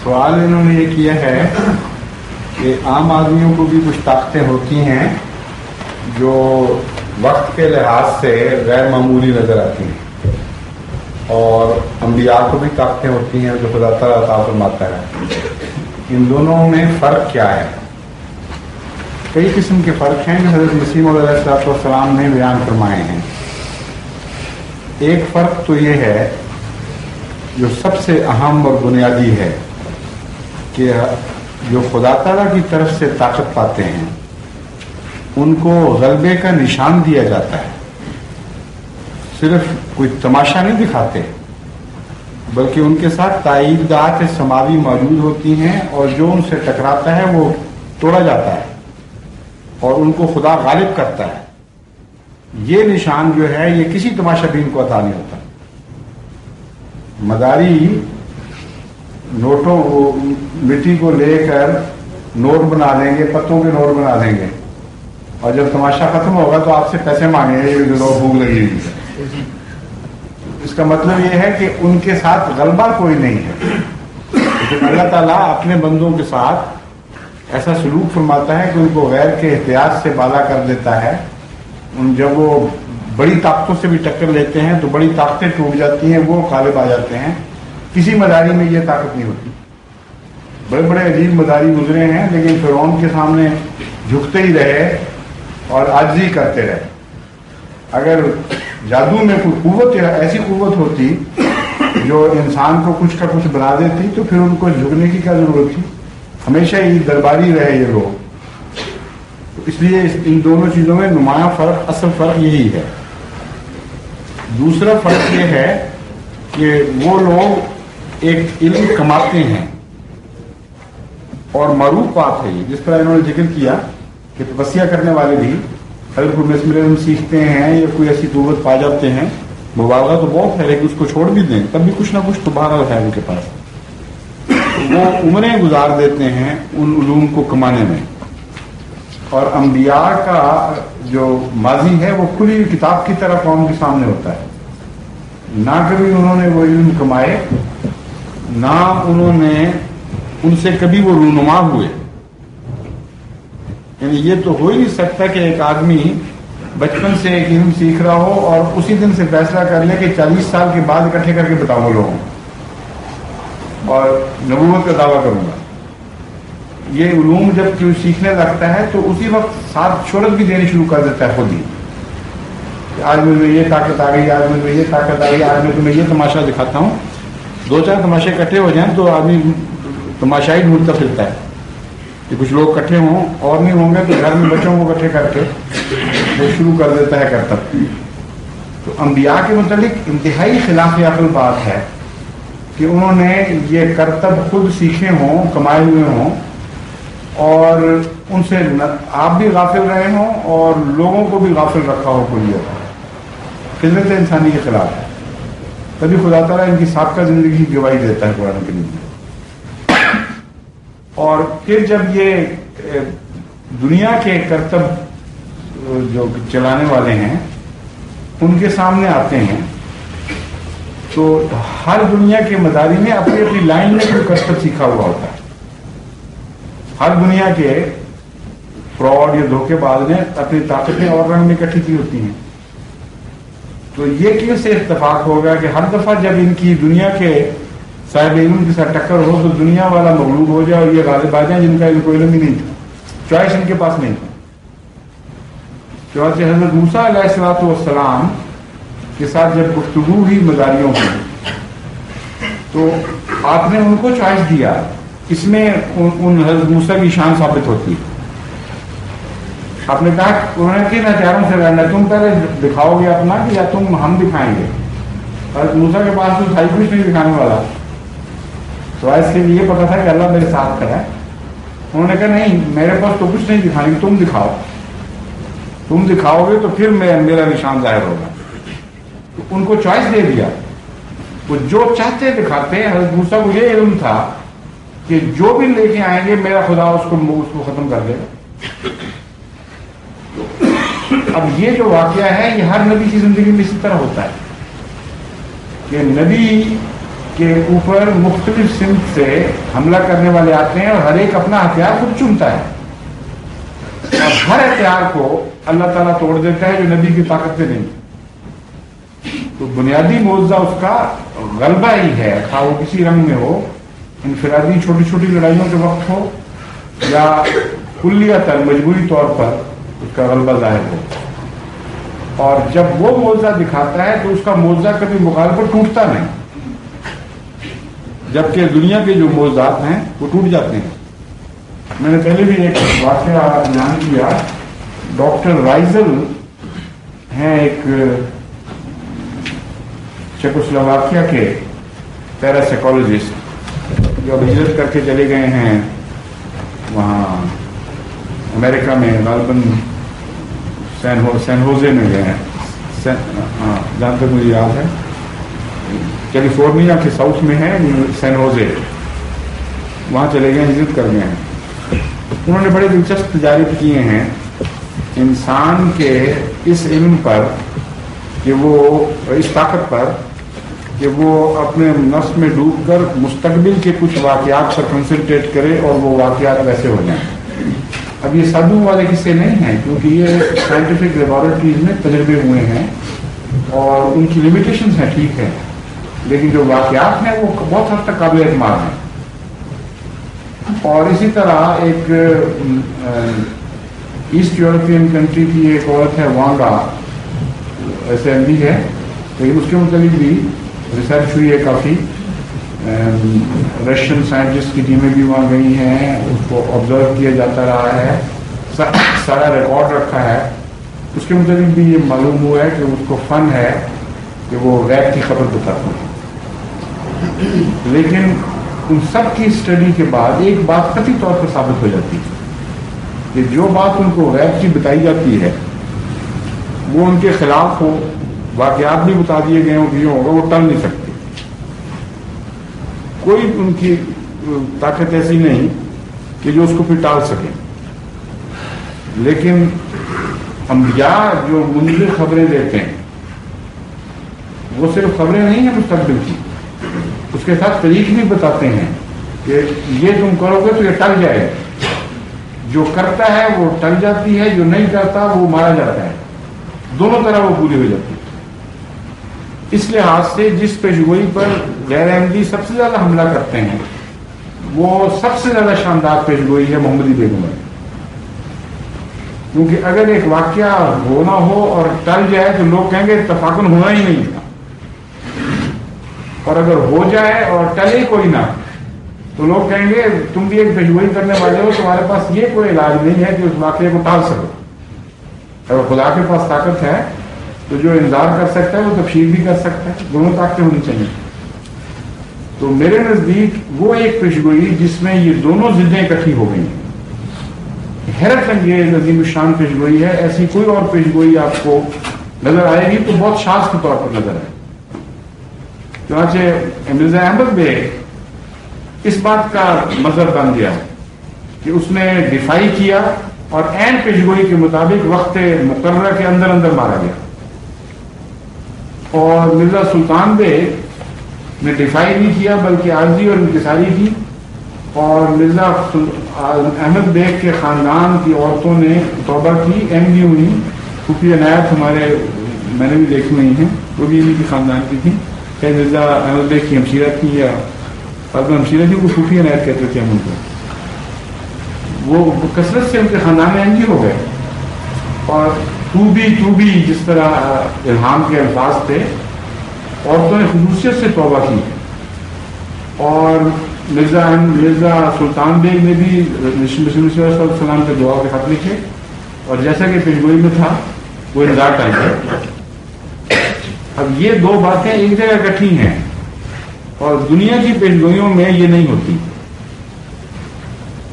سوال انہوں نے یہ کیا ہے کہ عام آدمیوں کو بھی کچھ طاقتیں ہوتی ہیں جو وقت کے لحاظ سے غیر معمولی نظر آتی ہیں، اور انبیاء کو بھی طاقتیں ہوتی ہیں جو خدا تعالیٰ عطا فرماتا ہے. ان دونوں میں فرق کیا ہے؟ کئی قسم کے فرق ہیں جو حضرت مسیح موعود علیہ السلام نے بیان فرمائے ہیں. ایک فرق تو یہ ہے جو سب سے اہم اور بنیادی ہے کہ جو خدا تعالیٰ کی طرف سے طاقت پاتے ہیں ان کو غلبے کا نشان دیا جاتا ہے. صرف کوئی تماشا نہیں دکھاتے بلکہ ان کے ساتھ تائیدات سماوی موجود ہوتی ہیں، اور جو ان سے ٹکراتا ہے وہ توڑا جاتا ہے اور ان کو خدا غالب کرتا ہے. یہ نشان جو ہے یہ کسی تماشا بین کو عطا نہیں ہوتا. مداری نوٹوں مٹی کو لے کر نوٹ بنا دیں گے، پتوں کے نوٹ بنا دیں گے، اور جب تماشا ختم ہوگا تو آپ سے پیسے مانگیں گے، یہ بھوک لگی ہوئی. اس کا مطلب یہ ہے کہ ان کے ساتھ غلبہ کوئی نہیں ہے. لیکن اللہ تعالیٰ اپنے بندوں کے ساتھ ایسا سلوک فرماتا ہے کہ ان کو غیر کے احتیاط سے بالا کر دیتا ہے. جب وہ بڑی طاقتوں سے بھی ٹکر لیتے ہیں تو بڑی طاقتیں ٹوٹ جاتی ہیں، وہ غالب آ جاتے ہیں. کسی مداری میں یہ طاقت نہیں ہوتی. بڑے بڑے عجیب مداری گزرے ہیں لیکن فرعون کے سامنے جھکتے ہی رہے اور عاجزی کرتے رہے. اگر جادو میں کوئی قوت یا ایسی قوت ہوتی جو انسان کو کچھ کا کچھ بنا دیتی تو پھر ان کو جھکنے کی کیا ضرورت تھی؟ ہمیشہ ہی درباری رہے یہ لوگ. اس لیے ان دونوں چیزوں میں نمایاں فرق، اصل فرق یہی ہے. دوسرا فرق یہ ہے کہ وہ لوگ ایک علم کماتے ہیں اور معروف بات ہے یہ، جس طرح انہوں نے ذکر کیا کہ تپسیا کرنے والے بھی اگر کوئی میسمرزم سیکھتے ہیں یا کوئی ایسی قوت پا جاتے ہیں، مبالغہ تو بہت ہے لیکن اس کو چھوڑ بھی دیں تب بھی کچھ نہ کچھ تو بہرحال ہے ان کے پاس. وہ عمریں گزار دیتے ہیں ان علوم کو کمانے میں. اور انبیاء کا جو ماضی ہے وہ کھلی ہوئی کتاب کی طرح قوم کے سامنے ہوتا ہے. نہ کبھی انہوں نے وہ علم کمائے، نہ انہوں نے ان سے کبھی وہ رونما ہوئے. یعنی یہ تو ہو ہی نہیں سکتا کہ ایک آدمی بچپن سے ایک علم سیکھ رہا ہو اور اسی دن سے فیصلہ کر لے کہ 40 سال کے بعد اکٹھے کر کے بتاؤں لوگوں اور نبوت کا دعویٰ کروں گا. یہ علوم جب کوئی سیکھنے لگتا ہے تو اسی وقت ساتھ شہرت بھی دینی شروع کر دیتا ہے خود ہی. آج مجھے یہ طاقت آ گئی، آج مجھے یہ طاقت آ گئی، آج میں تمہیں یہ تماشا دکھاتا ہوں. 2-4 تماشے اکٹھے ہو جائیں تو آدمی تماشا ہی ڈھونڈتا پھرتا ہے کہ کچھ لوگ اکٹھے ہوں، اور نہیں ہوں گے تو گھر میں بچوں کو اکٹھے کر کے وہ شروع کر دیتا ہے کرتب. تو انبیاء کے متعلق انتہائی خلاف عقل بات ہے کہ انہوں نے یہ کرتب خود سیکھے ہوں، کمائے ہوئے ہوں، اور ان سے آپ بھی غافل رہے ہوں اور لوگوں کو بھی غافل رکھا ہو. کوئی فطرت انسانی کے خلاف ہے. تبھی خدا تعالیٰ ان کی سابقہ زندگی کی گواہی دیتا ہے قرآن کریم میں. اور پھر جب یہ دنیا کے کرتب جو چلانے والے ہیں ان کے سامنے آتے ہیں تو ہر دنیا کے مداری نے اپنی اپنی لائن میں کوئی کرتب سیکھا ہوا ہوتا ہے. ہر دنیا کے فراڈ یا دھوکے باز نے اپنی طاقتیں اور رنگ میں اکٹھی کی ہوتی ہیں. تو یہ کیوں سے اتفاق ہوگا کہ ہر دفعہ جب ان کی دنیا کے صاحب علم کے ساتھ ٹکر ہو تو دنیا والا مغلوب ہو جائے اور یہ غالب آ جائیں جن کا ان کو علم ہی نہیں تھا، چوائس ان کے پاس نہیں تھا. چنانچہ حضرت موسیٰ علیہ السلام کے ساتھ جب گفتگو ہوئی مداریوں کی تو آپ نے ان کو چوائس دیا. اس میں ان حضرت موسیٰ کی شان ثابت ہوتی ہے. آپ نے کہا انہوں نے کن ہتھیاروں سے لڑنا، تم پہلے دکھاؤ گے اپنا کہ یا تم ہم دکھائیں گے. حضرت موسیٰ کے پاس تو بھائی کچھ نہیں دکھانے والا، تو اس کے لیے پتا تھا کہ اللہ میرے ساتھ کھڑا ہے. انہوں نے کہا نہیں میرے پاس تو کچھ نہیں دکھانے، تم دکھاؤ. تم دکھاؤ گے تو پھر میرا نشان ظاہر ہوگا. تو ان کو چوائس دے دیا، وہ جو چاہتے دکھاتے. حضرت موسیٰ کو یہ علم تھا کہ جو بھی لے کے آئیں گے میرا خدا اس کو ختم کر دے گا. اب یہ جو واقعہ ہے یہ ہر نبی کی زندگی میں اسی طرح ہوتا ہے کہ نبی کے اوپر مختلف سمت سے حملہ کرنے والے آتے ہیں اور ہر ایک اپنا ہتھیار خود چنتا ہے اور ہر ہتھیار کو اللہ تعالیٰ توڑ دیتا ہے جو نبی کی طاقت سے نہیں. تو بنیادی معجزہ اس کا غلبہ ہی ہے، خواہ وہ کسی رنگ میں ہو، انفرادی چھوٹی چھوٹی لڑائیوں کے وقت ہو یا کلیتاً مجموعی طور پر اس کا غلبہ ظاہر ہو. اور جب وہ معجزہ دکھاتا ہے تو اس کا معجزہ کبھی مقابلے پر ٹوٹتا نہیں، جبکہ دنیا کے جو معجزات ہیں وہ ٹوٹ جاتے ہیں. میں نے پہلے بھی ایک واقعہ بیان کیا. ڈاکٹر رائزل ہیں ایک چیکوسلوواکیا کے پیراسائیکالوجسٹ جو ہجرت کر کے چلے گئے ہیں وہاں امریکہ میں، غالباً سین ہوزے میں گئے ہیں، جہاں تک مجھے یاد ہے کیلیفورنیا کے ساؤتھ میں ہے سین ہوزے، وہاں چلے گئے، ہجرت کر گئے ہیں. انہوں نے بڑے دلچسپ تجارب کیے ہیں انسان کے اس علم پر کہ وہ اس طاقت پر کہ وہ اپنے نفس میں ڈوب کر مستقبل کے کچھ واقعات پر کنسنٹریٹ کرے اور وہ واقعات ویسے ہو جائیں. اب یہ سادھو والے قصے نہیں ہیں کیونکہ یہ سائنٹیفک لیبارٹریز میں تجربے ہوئے ہیں اور ان کی لمیٹیشنز ہیں، ٹھیک ہے، لیکن جو واقعات ہیں وہ بہت حد تک قابل اعتماد ہیں. اور اسی طرح ایک ایسٹ یورپین کنٹری کی ایک عورت ہے وانگا، ایسے اندھی ہے لیکن اس کے متعلق بھی ریسرچ ہوئی ہے کافی. رشین سائنٹسٹ کی ٹیمیں بھی وہاں گئی ہیں، اس کو آبزرو کیا جاتا رہا ہے، سارا ریکارڈ رکھا ہے. اس کے متعلق بھی یہ معلوم ہوا ہے کہ اس کو فن ہے کہ وہ غیب کی خبر بتاتا ہے. لیکن ان سب کی اسٹڈی کے بعد ایک بات قطعی طور پر ثابت ہو جاتی ہے کہ جو بات ان کو غیب کی بتائی جاتی ہے وہ ان کے خلاف ہو، واقعات بھی بتا دیے گئے ہوں کہ ہوگا، وہ ٹل نہیں سکتے. کوئی ان کی طاقت ایسی نہیں کہ جو اس کو پھر ٹال سکے. لیکن انبیاء جو منظر خبریں دیتے ہیں وہ صرف خبریں نہیں ہیں مستقبل کی، اس کے ساتھ طریق بھی بتاتے ہیں کہ یہ تم کرو گے تو یہ ٹل جائے گا. جو کرتا ہے وہ ٹل جاتی ہے، جو نہیں کرتا وہ مارا جاتا ہے. دونوں طرح وہ پوری ہو جاتی ہے. اس لحاظ سے جس پیشگوئی پر غیر احمدی سب سے زیادہ حملہ کرتے ہیں وہ سب سے زیادہ شاندار پیشگوئی ہے محمدی بیگم. کیونکہ اگر ایک واقعہ ہونا ہو اور ٹل جائے تو لوگ کہیں گے اتفاقاً ہونا ہی نہیں تھا، اور اگر ہو جائے اور ٹلے کوئی نہ تو لوگ کہیں گے تم بھی ایک پیشگوئی کرنے والے ہو، تمہارے پاس یہ کوئی علاج نہیں ہے کہ اس واقعے کو ٹال سکو. اگر خدا کے پاس طاقت ہے تو جو انذار کر سکتا ہے وہ تبشیر بھی کر سکتا ہے. دونوں طاقتیں ہونی چاہیے. تو میرے نزدیک وہ ایک پیشگوئی جس میں یہ دونوں ضدیں اکٹھی ہو گئی ہیں، حیرت انگیز عظیم الشان پیشگوئی ہے. ایسی کوئی اور پیشگوئی آپ کو نظر آئے گی تو بہت شاذ کے طور پر نظر آئے. چنانچہ مرزا احمد بیگ اس بات کا مظہر بن گیا کہ اس نے دفاعی کیا اور عین پیشگوئی کے مطابق وقت مقررہ کے اندر اندر مارا گیا. اور مرزا سلطان بیگ نے دفاعی نہیں کیا بلکہ عارضی اور انکساری کی. اور مرزا احمد بیگ کے خاندان کی عورتوں نے توبہ کی، احمدی ہوئی. خفیہ عنایت ہمارے میں نے بھی دیکھی ہوئی ہیں، وہ بھی انہیں کی خاندان کی تھی. مرزا احمد بیگ کی ہمشیرہ تھی یا ہمشیرہ تھی، وہ خفیہ عنایت کہتے تھے ہم ان کو. وہ کثرت سے ان کے خاندان میں احمدی ہو گئے. اور تو بھی جس طرح الہام کے الفاظ تھے، عورتوں نے خصوصیت سے توبہ کی. اور مرزا سلطان بیگ نے بھی رسول صلی اللہ علیہ وسلم کے دعا کے خط لکھے اور جیسا کہ پیشگوئی میں تھا وہ انذار ٹائم ہے. اب یہ دو باتیں ایک جگہ اکٹھی ہیں اور دنیا کی پیشگوئیوں میں یہ نہیں ہوتی،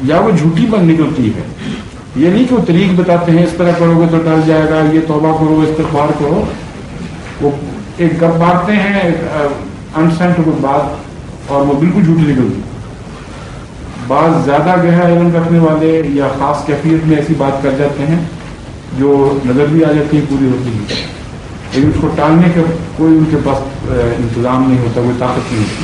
یا وہ جھوٹی بن نکلتی ہے. یہ نہیں کہ وہ طریق بتاتے ہیں اس طرح کرو گے تو ٹل جائے گا، یہ توبہ کرو، استغفار کرو. وہ ایک گپ مارتے ہیں انسینٹ کوئی بات اور وہ بالکل جھوٹی نکلتی. بعض زیادہ گہرا علم رکھنے والے یا خاص کیفیت میں ایسی بات کر جاتے ہیں جو نظر بھی آ جاتی ہے پوری ہوتی ہے، لیکن اس کو ٹالنے کا کوئی ان کے پاس انتظام نہیں ہوتا، کوئی طاقت نہیں ہوتی.